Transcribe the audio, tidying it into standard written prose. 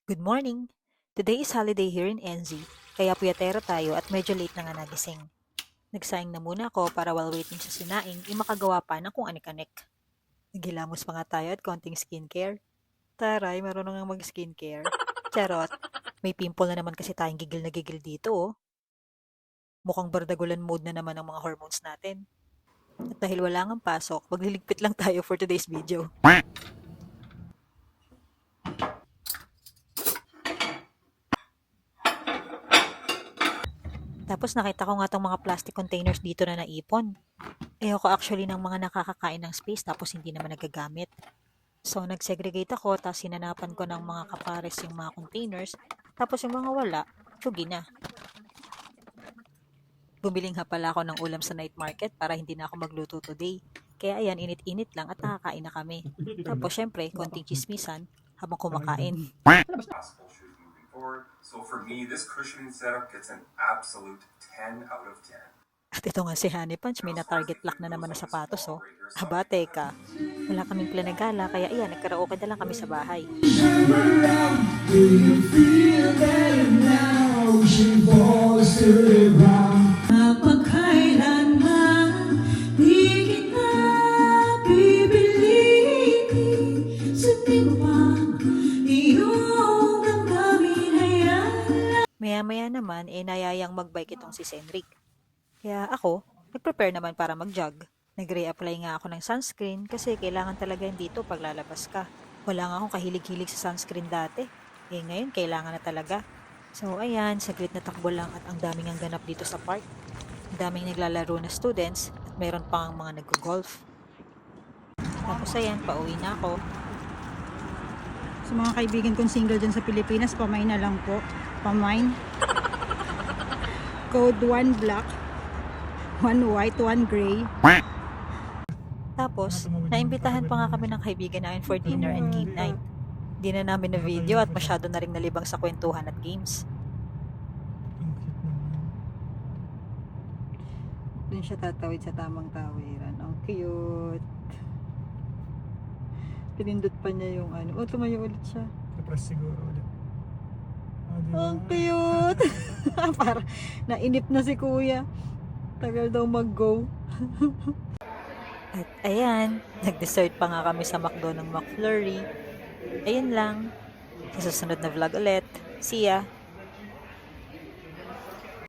Good morning! Today is holiday here in NZ, kaya puyatero tayo at medyo late na nga nagising. Nagsaing na muna ako para while waiting sa sinaing, makagawa pa ng kung anik-anik. Naghilamos pa nga tayo at konting skincare. Taray, marunong nga mag-skincare. Charot, may pimple na naman kasi tayong gigil na gigil dito oh. Mukhang bardagulan mode na naman ang mga hormones natin. At dahil wala ngang pasok, magliligpit lang tayo for today's video. Tapos nakita ko nga tong mga plastic containers dito na naipon. Ayoko actually ng mga nakakakain ng space tapos hindi naman nagagamit. So nagsegregate ako tapos sinanapan ko ng mga kapares yung mga containers. Tapos yung mga wala, tsugi na. Bumiling nga pala ako ng ulam sa night market para hindi na ako magluto today. Kaya ayan, init-init lang at nakakain na kami. Tapos syempre, konting chismisan habang kumakain. Possible shoes moving forward. So for me, this cushioning setup gets an absolute 10 out of 10. At ito nga si Honey Punch, may na-target lock na naman na sapatos oh. Aba, teka. Wala kaming planagala, kaya iyan, nagkaraoke na lang kami sa bahay. Mapagkailanman di kita pipilitin. Sundin mo pa iyong damdamin. Maya-maya naman, nayayang mag-bike itong si Senric. Kaya ako, nag-prepare naman para mag-jog. Nag-reapply nga ako ng sunscreen kasi kailangan talaga yan dito pag lalabas ka. Wala nga akong kahilig-hilig sa sunscreen dati. Ngayon, kailangan na talaga. So, ayan, saglit na takbo lang at ang daming ang ganap dito sa park. Ang daming naglalaro na students at mayroon pang mga nag-golf. Tapos ayan, pauwi na ako. Sa mga kaibigan kong single dyan sa Pilipinas, pamay na lang po. Pamay. Code 1 black, 1 white, 1 gray. Tapos, naimbitahan pa nga kami ng kaibigan namin for dinner and game night. Di na namin na video at masyado na rin nalibang sa kwentuhan at games. Doon siya tatawid sa tamang tawiran. Ang cute. Pinindot pa niya yung ano. Oh, tumayo ulit siya. Na-press siguro ulit. Ang cute! Para nainip na si kuya. Tagal daw mag-go. At ayan, nag-dessert pa nga kami sa McDo ng McFlurry. Ayun lang. Sa susunod na vlog ulit. See ya!